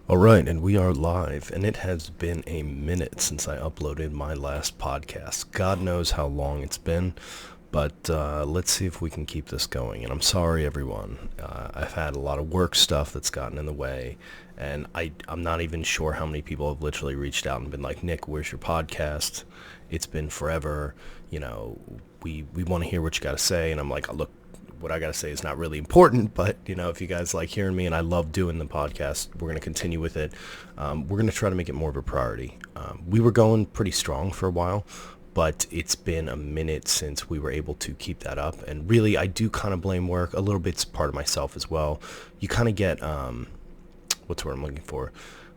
All right, and we are live, and it has been a minute since I uploaded my last podcast. God knows how long it's been, but let's see if we can keep this going. And I'm sorry, everyone. I've had a lot of work stuff that's gotten in the way, and I'm not even sure how many people have literally reached out and been like, Nick, where's your podcast? It's been forever. We want to hear what you got to say. And I'm like, look, what I got to say is not really important, but if you guys like hearing me, and I love doing the podcast, we're going to continue with it. We're going to try to make it more of a priority. We were going pretty strong for a while, but it's been a minute since we were able to keep that up. And really, I do kind of blame work. A little bit's part of myself as well. You kind of get, what's the word I'm looking for?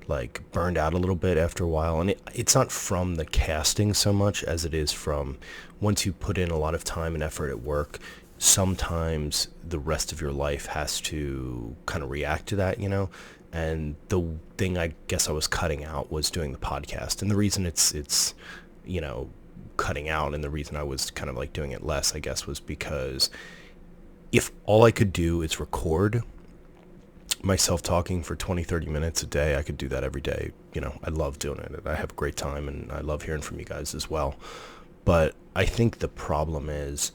Like burned out a little bit after a while. And it's not from the casting so much as it is from once you put in a lot of time and effort at work, sometimes the rest of your life has to kind of react to that, and the thing I guess I was cutting out was doing the podcast. And the reason it's cutting out, and the reason I was kind of like doing it less, I guess, was because if all I could do is record myself talking for 20-30 minutes a day, I could do that every day. I love doing it. I have a great time, and I love hearing from you guys as well. But I think the problem is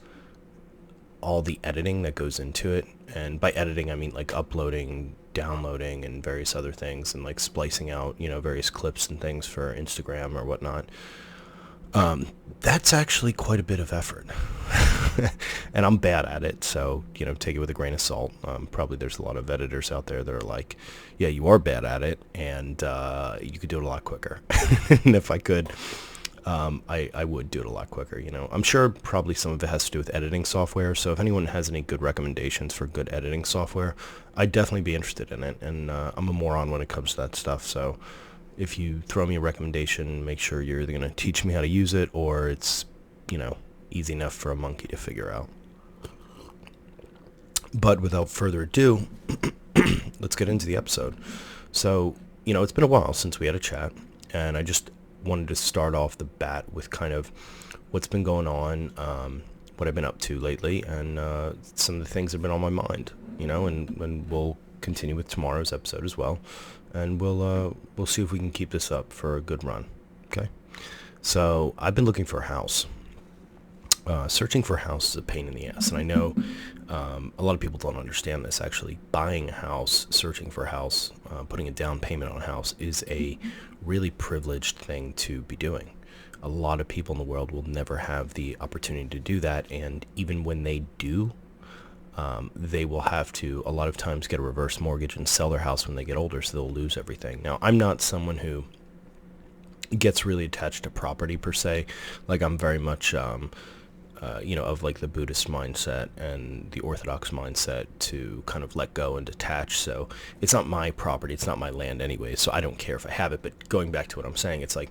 all the editing that goes into it. And by editing, I mean like uploading, downloading, and various other things, and like splicing out, various clips and things for Instagram or whatnot. That's actually quite a bit of effort. And I'm bad at it, so, take it with a grain of salt. Probably there's a lot of editors out there that are like, yeah, you are bad at it, and you could do it a lot quicker. And if I could, I would do it a lot quicker. I'm sure probably some of it has to do with editing software. So if anyone has any good recommendations for good editing software, I'd definitely be interested in it. And I'm a moron when it comes to that stuff. So if you throw me a recommendation, make sure you're either going to teach me how to use it, or it's, easy enough for a monkey to figure out. But without further ado, let's get into the episode. So, it's been a while since we had a chat, and I just wanted to start off the bat with kind of what's been going on, what I've been up to lately, and some of the things that have been on my mind, and we'll continue with tomorrow's episode as well, and we'll see if we can keep this up for a good run. Okay, so I've been looking for a house. Searching for a house is a pain in the ass, and I know a lot of people don't understand this. Actually, buying a house, searching for a house, putting a down payment on a house is a really privileged thing to be doing. A lot of people in the world will never have the opportunity to do that, and even when they do, they will have to, a lot of times, get a reverse mortgage and sell their house when they get older, so they'll lose everything. Now, I'm not someone who gets really attached to property per se. Like, I'm very much of like the Buddhist mindset and the Orthodox mindset to kind of let go and detach. So it's not my property, it's not my land anyway, so I don't care if I have it. But going back to what I'm saying, it's like,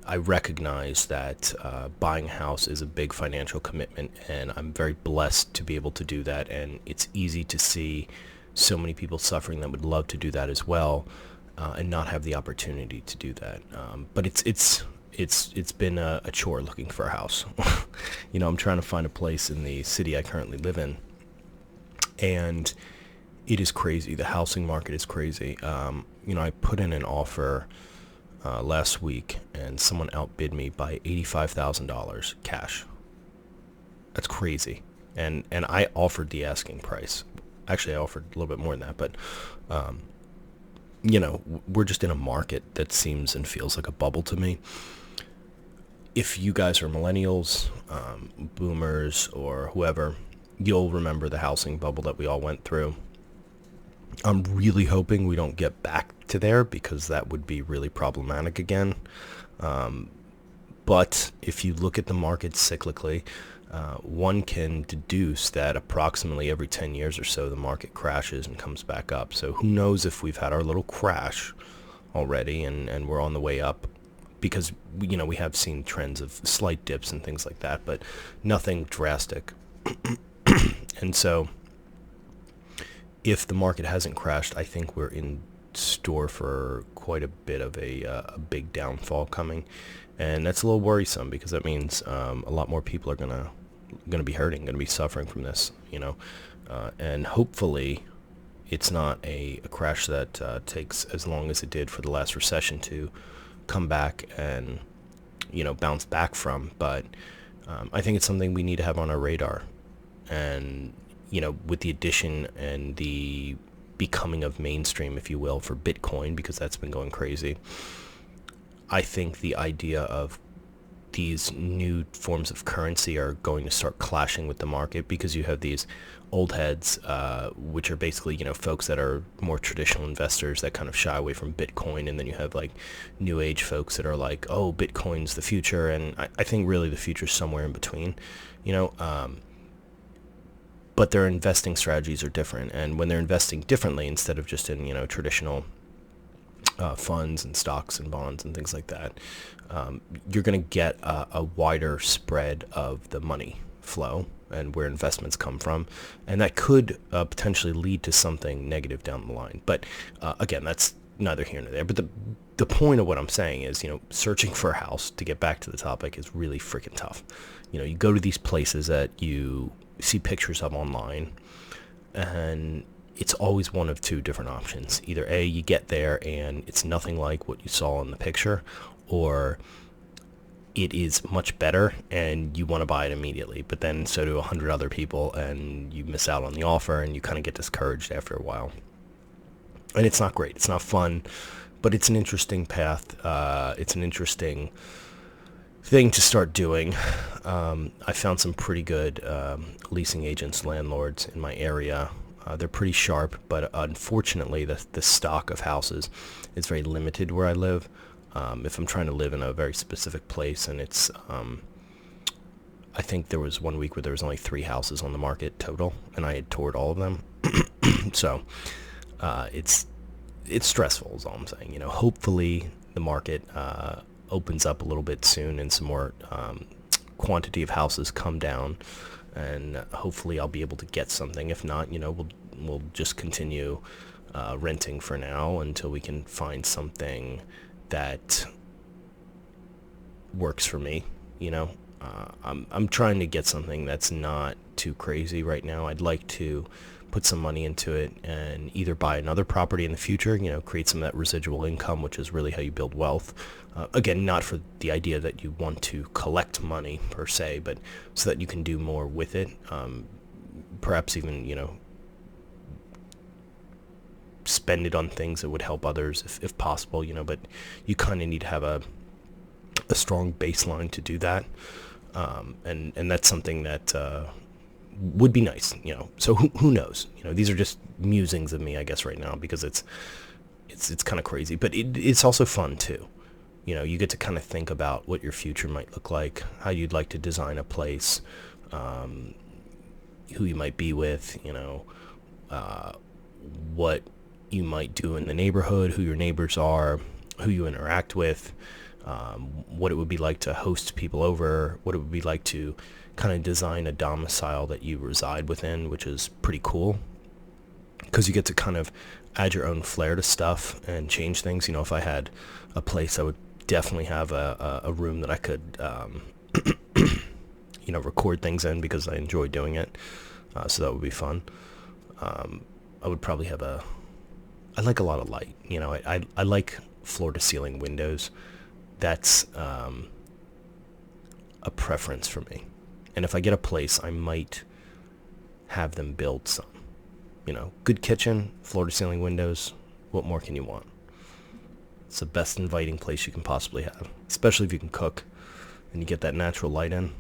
I recognize that buying a house is a big financial commitment, and I'm very blessed to be able to do that. And it's easy to see so many people suffering that would love to do that as well, and not have the opportunity to do that. But it's been a chore looking for a house. I'm trying to find a place in the city I currently live in, and it is crazy. The housing market is crazy. I put in an offer last week, and someone outbid me by $85,000 cash. That's crazy. And I offered the asking price. Actually, I offered a little bit more than that, but we're just in a market that seems and feels like a bubble to me. If you guys are millennials, boomers, or whoever, you'll remember the housing bubble that we all went through. I'm really hoping we don't get back to there, because that would be really problematic again. But if you look at the market cyclically, one can deduce that approximately every 10 years or so, the market crashes and comes back up. So who knows if we've had our little crash already, and we're on the way up. Because, we have seen trends of slight dips and things like that, but nothing drastic. And so if the market hasn't crashed, I think we're in store for quite a bit of a big downfall coming. And that's a little worrisome, because that means a lot more people are gonna be hurting, gonna be suffering from this, and hopefully It's not a crash that takes as long as it did for the last recession to come back and, bounce back from. But I think it's something we need to have on our radar. And, with the addition and the becoming of mainstream, if you will, for Bitcoin, because that's been going crazy, I think the idea of these new forms of currency are going to start clashing with the market, because you have these old heads, which are basically, folks that are more traditional investors that kind of shy away from Bitcoin. And then you have like new age folks that are like, oh, Bitcoin's the future. And I think really the future is somewhere in between, but their investing strategies are different. And when they're investing differently, instead of just in, traditional funds and stocks and bonds and things like that, you're going to get a wider spread of the money flow and where investments come from. And that could potentially lead to something negative down the line. But again, that's neither here nor there. But the point of what I'm saying is, searching for a house, to get back to the topic, is really freaking tough. You go to these places that you see pictures of online, and it's always one of two different options. Either A, you get there and it's nothing like what you saw in the picture, or it is much better and you want to buy it immediately, but then so do 100 other people, and you miss out on the offer and you kind of get discouraged after a while. And it's not great. It's not fun, but it's an interesting path. It's an interesting thing to start doing. I found some pretty good leasing agents, landlords in my area. They're pretty sharp, but unfortunately the stock of houses is very limited where I live. If I'm trying to live in a very specific place, and it's, I think there was 1 week where there was only 3 houses on the market total, and I had toured all of them. So it's stressful is all I'm saying. Hopefully the market opens up a little bit soon and some more quantity of houses come down, and hopefully I'll be able to get something. If not, we'll just continue renting for now until we can find something that works for me. I'm trying to get something that's not too crazy right now. I'd like to put some money into it and either buy another property in the future, create some of that residual income, which is really how you build wealth. Again, not for the idea that you want to collect money per se, but so that you can do more with it. Perhaps even, spend it on things that would help others if possible, but you kind of need to have a strong baseline to do that. And that's something that would be nice, so who knows, these are just musings of me, I guess, right now, because it's kind of crazy, but it's also fun too. You get to kind of think about what your future might look like, how you'd like to design a place, who you might be with, what you might do in the neighborhood, who your neighbors are, who you interact with, what it would be like to host people over, what it would be like to kind of design a domicile that you reside within, which is pretty cool, because you get to kind of add your own flair to stuff and change things. If I had a place, I would definitely have a room that I could record things in, because I enjoy doing it, so that would be fun. I would probably have I like a lot of light. I like floor to ceiling windows. That's a preference for me. And if I get a place, I might have them build some. Good kitchen, floor to ceiling windows. What more can you want? It's the best inviting place you can possibly have, especially if you can cook and you get that natural light in.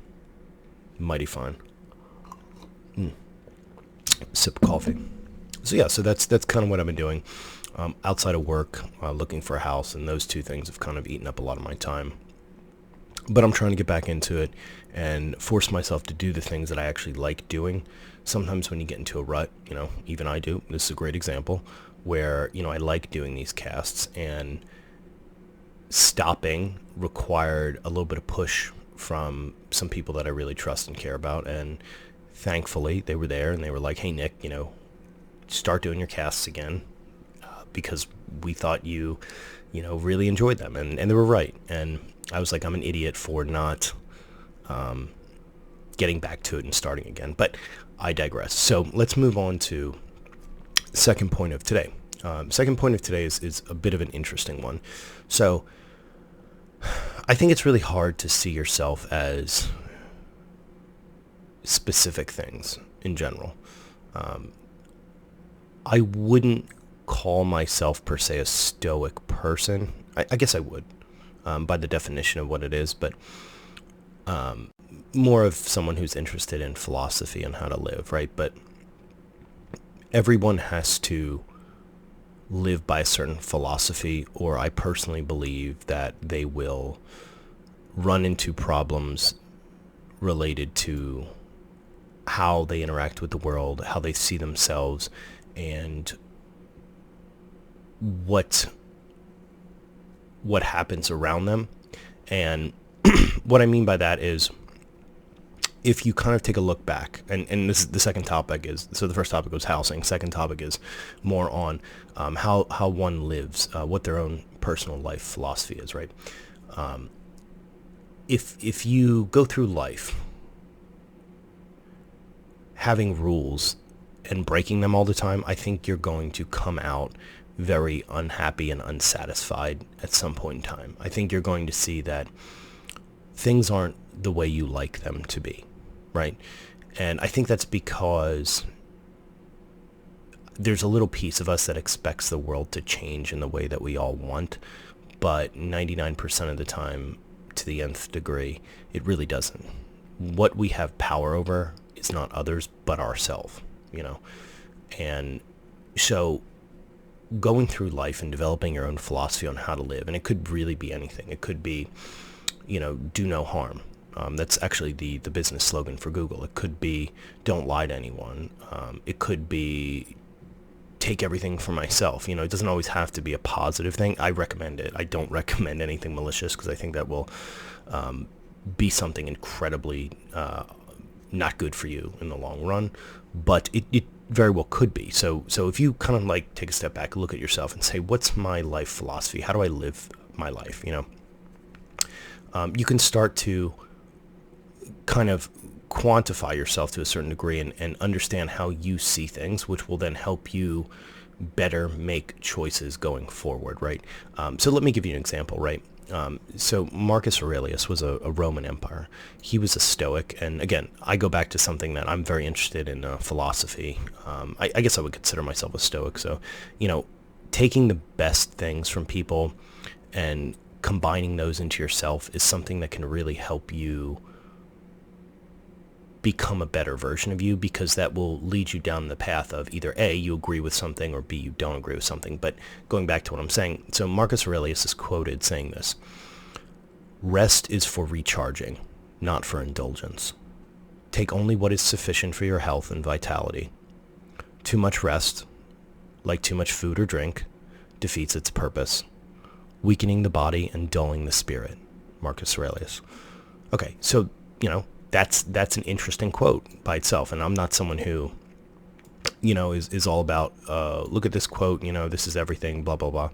Mighty fine. Sip of coffee. So yeah, so that's kind of what I've been doing outside of work, looking for a house, and those two things have kind of eaten up a lot of my time. But I'm trying to get back into it and force myself to do the things that I actually like doing. Sometimes when you get into a rut, even I do. This is a great example where, I like doing these casts, and stopping required a little bit of push from some people that I really trust and care about. And thankfully they were there, and they were like, hey, Nick, start doing your casts again, because we thought you really enjoyed them. And they were right. And I was like, I'm an idiot for not getting back to it and starting again. But I digress. So let's move on to second point of today. Second point of today is a bit of an interesting one. So I think it's really hard to see yourself as specific things in general. I wouldn't call myself per se a stoic person. I guess I would, by the definition of what it is, but more of someone who's interested in philosophy and how to live, right? But everyone has to live by a certain philosophy, or I personally believe that they will run into problems related to how they interact with the world, how they see themselves, and what happens around them. And what I mean by that is, if you kind of take a look back, and this is the second topic is, so the first topic was housing, second topic is more on how one lives, what their own personal life philosophy is, right? If you go through life having rules and breaking them all the time, I think you're going to come out very unhappy and unsatisfied at some point in time. I think you're going to see that things aren't the way you like them to be, right? And I think that's because there's a little piece of us that expects the world to change in the way that we all want, but 99% of the time, to the nth degree, it really doesn't. What we have power over is not others, but ourselves, And so going through life and developing your own philosophy on how to live, and it could really be anything. It could be, do no harm. That's actually the business slogan for Google. It could be don't lie to anyone. It could be take everything for myself. It doesn't always have to be a positive thing. I recommend it. I don't recommend anything malicious, because I think that will be something incredibly not good for you in the long run. But it very well could be. So if you kind of like take a step back, look at yourself and say, what's my life philosophy? How do I live my life? You can start to kind of quantify yourself to a certain degree and understand how you see things, which will then help you better make choices going forward, right? So let me give you an example, right? So Marcus Aurelius was a Roman Empire. He was a Stoic, and again, I go back to something that I'm very interested in, philosophy. I guess I would consider myself a Stoic. So, taking the best things from people and combining those into yourself is something that can really help you become a better version of you, because that will lead you down the path of either A, you agree with something, or B, you don't agree with something. But going back to what I'm saying, so Marcus Aurelius is quoted saying this: rest is for recharging, not for indulgence. Take only what is sufficient for your health and vitality. Too much rest, like too much food or drink, defeats its purpose, weakening the body and dulling the spirit. Marcus Aurelius. Okay, so, that's an interesting quote by itself, and I'm not someone who, is all about, look at this quote, this is everything, blah, blah, blah.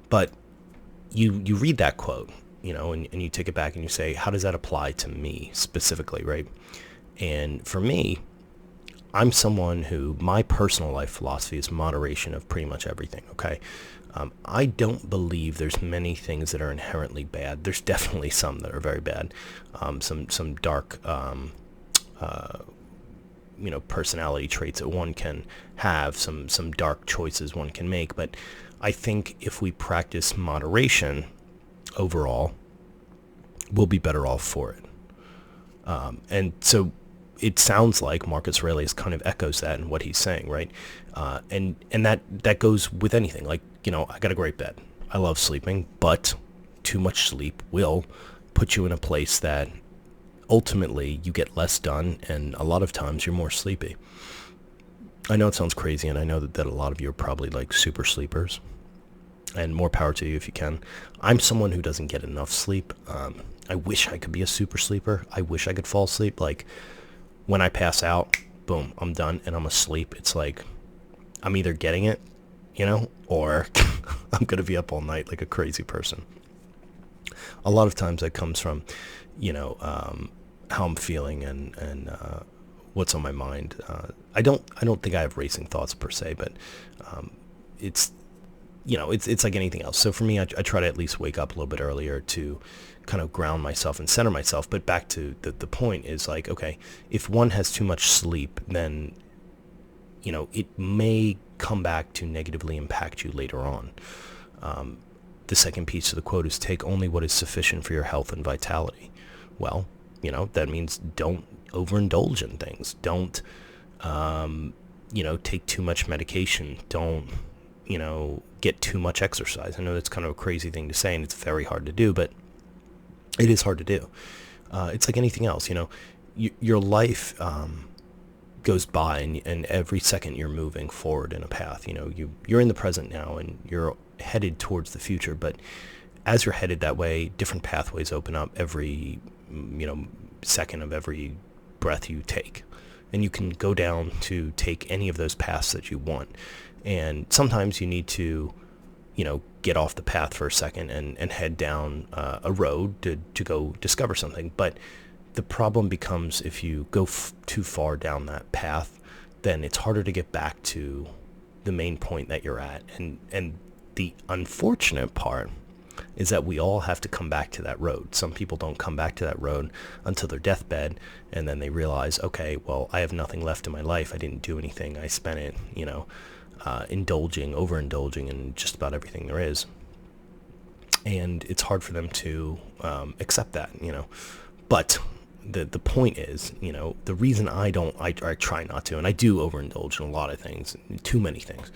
But you read that quote, and you take it back and you say, how does that apply to me specifically, right? And for me, I'm someone who, my personal life philosophy is moderation of pretty much everything, okay? I don't believe there's many things that are inherently bad. There's definitely some that are very bad, some dark, personality traits that one can have, some dark choices one can make. But I think if we practice moderation overall, we'll be better off for it. And so it sounds like Marcus Aurelius kind of echoes that in what he's saying, right? And that goes with anything. Like, I got a great bed. I love sleeping, but too much sleep will put you in a place that ultimately you get less done, and a lot of times you're more sleepy. I know it sounds crazy, and I know that a lot of you are probably like super sleepers, and more power to you if you can. I'm someone who doesn't get enough sleep. I wish I could be a super sleeper. I wish I could fall asleep. Like, when I pass out, boom, I'm done and I'm asleep. It's like I'm either getting it, or I'm going to be up all night like a crazy person. A lot of times that comes from, how I'm feeling and what's on my mind. I don't think I have racing thoughts per se, but it's it's like anything else. So for me, I try to at least wake up a little bit earlier to kind of ground myself and center myself. But back to the point is like, okay, if one has too much sleep, then it may come back to negatively impact you later on. The second piece of the quote is, take only what is sufficient for your health and vitality. Well, that means don't overindulge in things. Don't, take too much medication. Don't, get too much exercise. I know that's kind of a crazy thing to say, and it's very hard to do, but it is hard to do. It's like anything else, your life goes by, and every second you're moving forward in a path. You're in the present now, and you're headed towards the future, but as you're headed that way, different pathways open up every second of every breath you take, and you can go down to take any of those paths that you want. And sometimes you need to get off the path for a second and head down a road to go discover something. But the problem becomes, if you go too far down that path, then it's harder to get back to the main point that you're at. And the unfortunate part is that we all have to come back to that road. Some people don't come back to that road until their deathbed, and then they realize, okay, well, I have nothing left in my life. I didn't do anything. I spent it, overindulging in just about everything there is. And it's hard for them to accept that, But the point is, the reason I try not to, and I do overindulge in a lot of things, too many things.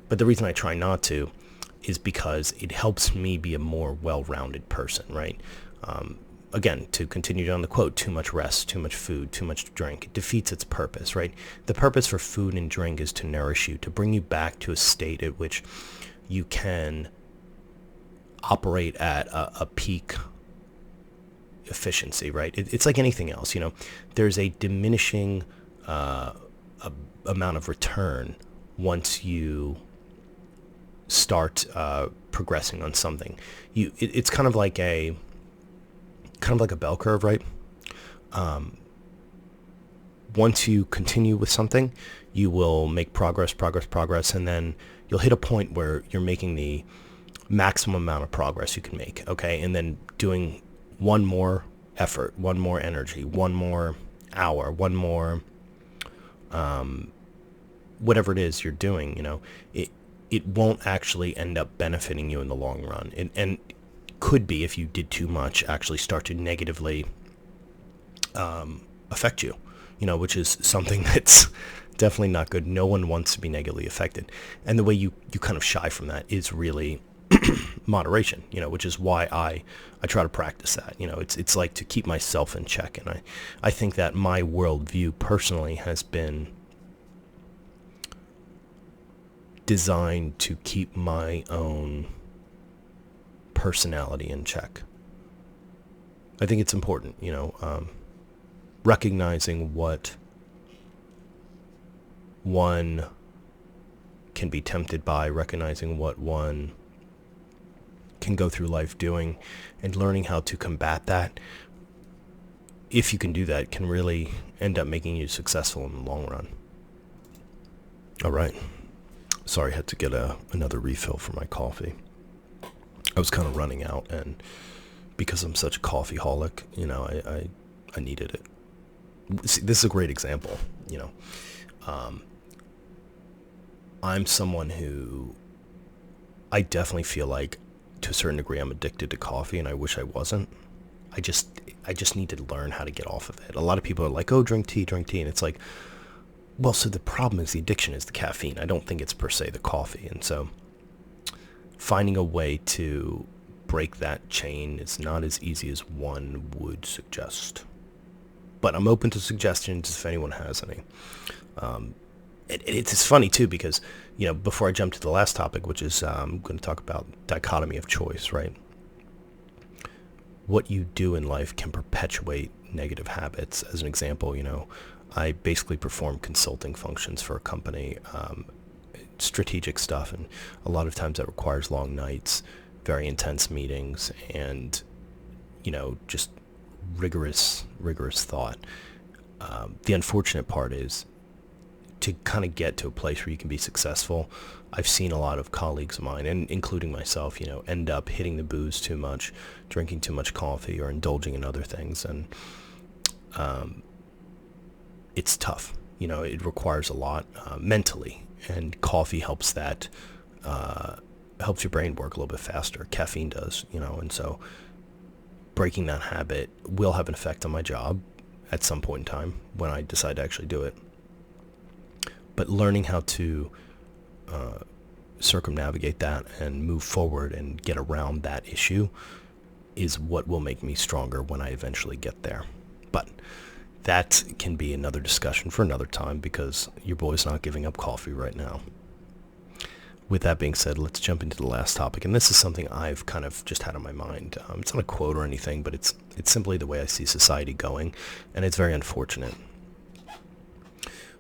But the reason I try not to is because it helps me be a more well-rounded person, right? Again, to continue on the quote, too much rest, too much food, too much drink, it defeats its purpose, right? The purpose for food and drink is to nourish you, to bring you back to a state at which you can operate at a peak efficiency, right? It's like anything else, there's a diminishing amount of return once you start progressing on something. It's kind of like a bell curve, right? Once you continue with something, you will make progress, and then you'll hit a point where you're making the maximum amount of progress you can make, okay? And then doing one more effort, one more energy, one more hour, one more whatever it is you're doing, it won't actually end up benefiting you in the long run. And could be, if you did too much, actually start to negatively affect you, which is something that's definitely not good. No one wants to be negatively affected. And the way you kind of shy from that is really moderation, which is why I try to practice that. It's like to keep myself in check. And I think that my worldview personally has been designed to keep my own personality in check. I think it's important, recognizing what one can be tempted by, recognizing what one can go through life doing, and learning how to combat that. If you can do that, can really end up making you successful in the long run. All right. Sorry, I had to get another refill for my coffee. I was kind of running out, and because I'm such a coffeeholic, I needed it. See, this is a great example, I'm someone who, I definitely feel like, to a certain degree, I'm addicted to coffee, and I wish I wasn't. I just need to learn how to get off of it. A lot of people are like, oh, drink tea, and it's like, well, so the problem is the addiction is the caffeine. I don't think it's per se the coffee. And so finding a way to break that chain is not as easy as one would suggest. But I'm open to suggestions if anyone has any. It's funny, too, because, before I jump to the last topic, which is I'm going to talk about dichotomy of choice, right? What you do in life can perpetuate negative habits. As an example, I basically perform consulting functions for a company, strategic stuff, and a lot of times that requires long nights, very intense meetings, and, just rigorous thought. The unfortunate part is to kind of get to a place where you can be successful. I've seen a lot of colleagues of mine, and including myself, end up hitting the booze too much, drinking too much coffee, or indulging in other things, and it's tough. It requires a lot mentally, and coffee helps that, helps your brain work a little bit faster. Caffeine does, and so breaking that habit will have an effect on my job at some point in time when I decide to actually do it. But learning how to circumnavigate that and move forward and get around that issue is what will make me stronger when I eventually get there. But that can be another discussion for another time, because your boy's not giving up coffee right now. With that being said, let's jump into the last topic. And this is something I've kind of just had on my mind. It's not a quote or anything, but it's simply the way I see society going, and it's very unfortunate.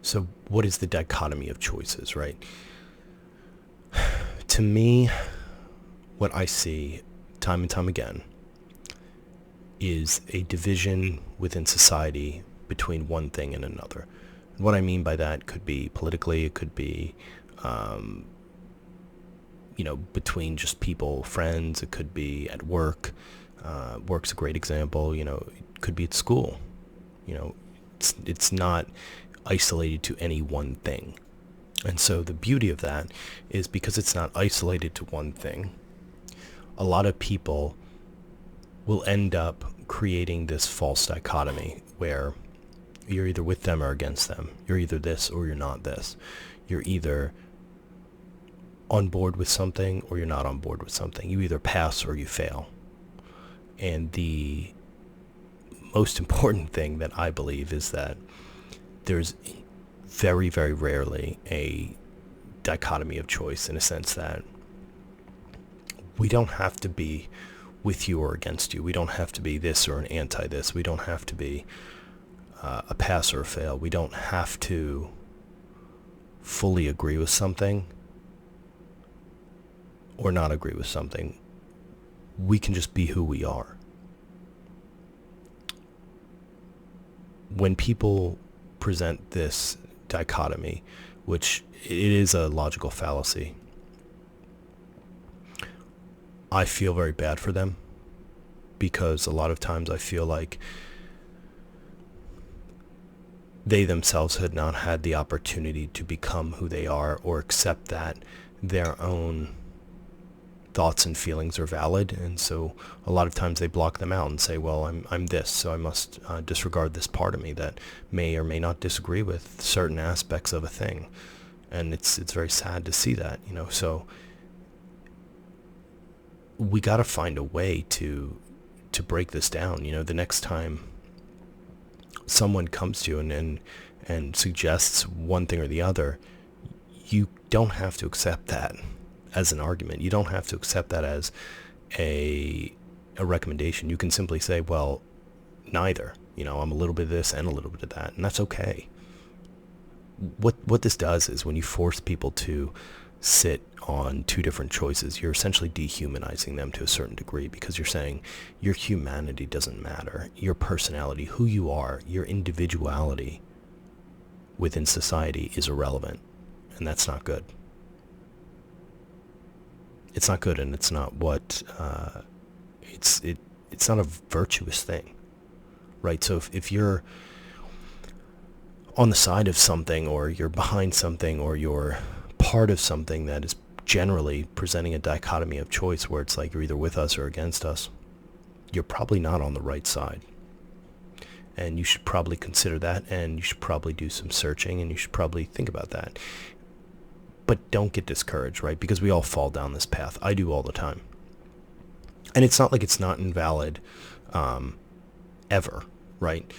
So what is the dichotomy of choices, right? To me, what I see time and time again is a division within society between one thing and another. What I mean by that could be politically, it could be, between just people, friends, it could be at work. Work's a great example, it could be at school. It's not isolated to any one thing. And so the beauty of that is, because it's not isolated to one thing, a lot of people will end up creating this false dichotomy where you're either with them or against them. You're either this or you're not this. You're either on board with something or you're not on board with something. You either pass or you fail. And the most important thing that I believe is that there's very, very rarely a dichotomy of choice, in a sense that we don't have to be with you or against you. We don't have to be this or an anti-this. We don't have to be a pass or a fail. We don't have to fully agree with something or not agree with something. We can just be who we are. When people present this dichotomy, which it is a logical fallacy, I feel very bad for them, because a lot of times I feel like they themselves had not had the opportunity to become who they are, or accept that their own thoughts and feelings are valid. And so a lot of times they block them out and say, well, I'm this, so I must disregard this part of me that may or may not disagree with certain aspects of a thing. And it's very sad to see that, so we got to find a way to break this down. The next time someone comes to you and suggests one thing or the other, you don't have to accept that as an argument. You don't have to accept that as a recommendation. You can simply say, well, neither. I'm a little bit of this and a little bit of that, and that's okay. What this does is, when you force people to sit on two different choices, you're essentially dehumanizing them to a certain degree, because you're saying your humanity doesn't matter. Your personality, who you are, your individuality within society is irrelevant, and that's not good. It's not good, and it's not what it's not a virtuous thing, right? So if you're on the side of something, or you're behind something, or you're part of something that is generally presenting a dichotomy of choice, where it's like you're either with us or against us, you're probably not on the right side. And you should probably consider that, and you should probably do some searching, and you should probably think about that. But don't get discouraged, right? Because we all fall down this path. I do all the time. And it's not like it's not invalid ever, right?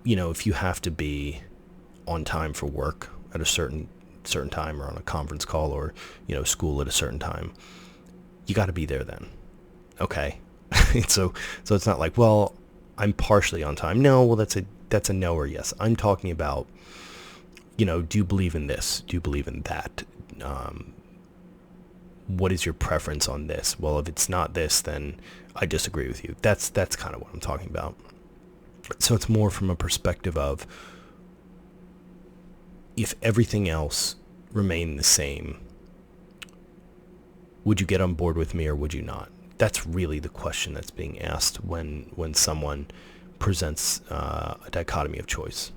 If you have to be on time for work at a certain time, or on a conference call, or, school at a certain time, you got to be there then. Okay. So it's not like, well, I'm partially on time. No, well, that's a no or yes. I'm talking about, do you believe in this? Do you believe in that? What is your preference on this? Well, if it's not this, then I disagree with you. That's kind of what I'm talking about. So it's more from a perspective of, if everything else remained the same, would you get on board with me or would you not? That's really the question that's being asked when someone presents a dichotomy of choice.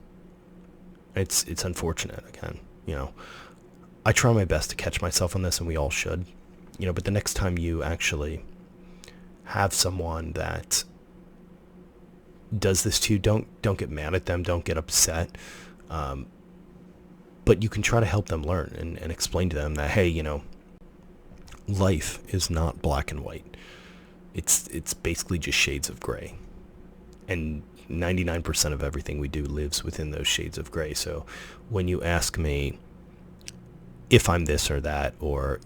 It's unfortunate, again. I try my best to catch myself on this, and we all should. But the next time you actually have someone that does this to you, don't get mad at them, don't get upset. But you can try to help them learn and explain to them that, hey, life is not black and white. It's basically just shades of gray. And 99% of everything we do lives within those shades of gray. So when you ask me if I'm this or that, or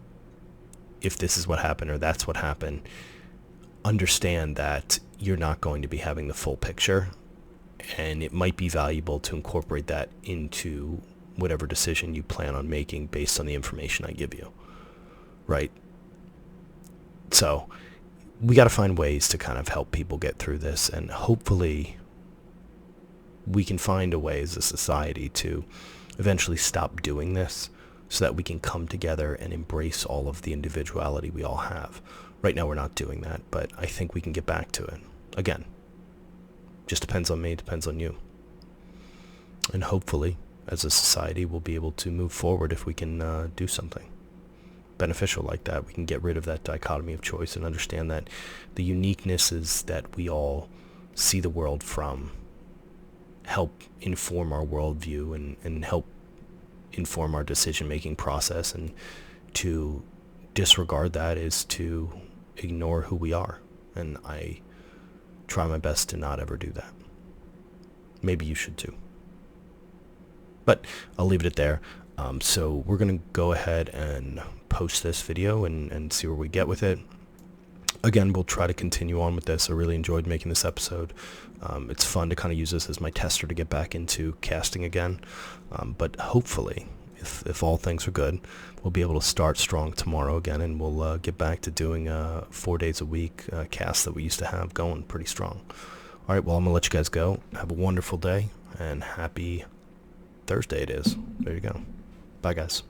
if this is what happened or that's what happened, understand that you're not going to be having the full picture, and it might be valuable to incorporate that into whatever decision you plan on making based on the information I give you, right? So we got to find ways to kind of help people get through this, and hopefully we can find a way as a society to eventually stop doing this so that we can come together and embrace all of the individuality we all have. Right now we're not doing that, but I think we can get back to it. Again, just depends on me, depends on you. And hopefully, as a society, we'll be able to move forward if we can do something beneficial like that. We can get rid of that dichotomy of choice and understand that the uniquenesses that we all see the world from help inform our worldview and help inform our decision-making process, and to disregard that is to ignore who we are, and I try my best to not ever do that. Maybe you should too. But I'll leave it at there. So we're going to go ahead and post this video and see where we get with it. Again, we'll try to continue on with this. I really enjoyed making this episode. It's fun to kind of use this as my tester to get back into casting again. But hopefully, if all things are good, we'll be able to start strong tomorrow again, and we'll get back to doing 4 days a week cast that we used to have going pretty strong. All right, well, I'm going to let you guys go. Have a wonderful day, and happy Thursday it is. There you go. Bye, guys.